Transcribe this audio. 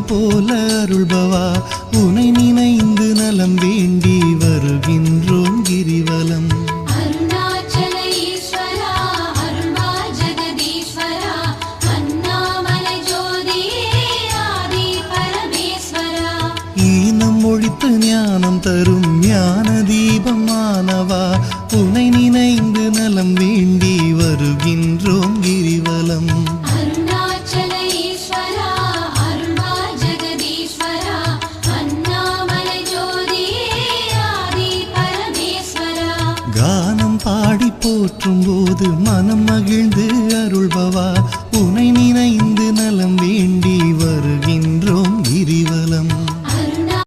போல அருள்பவா உனை நினைந்து நலம் வேண்டி வருகின்றோம் கிரிவலம். ஈனம் ஒழித்து ஞானம் தரும் ஞான தீபமானவா உனை நினைந்து நலம் வேண்டி வருகின்றோம் கிரிவலம். கானம் பாடி போற்றும் போது மனம் மகிழ்ந்து அருள்பவா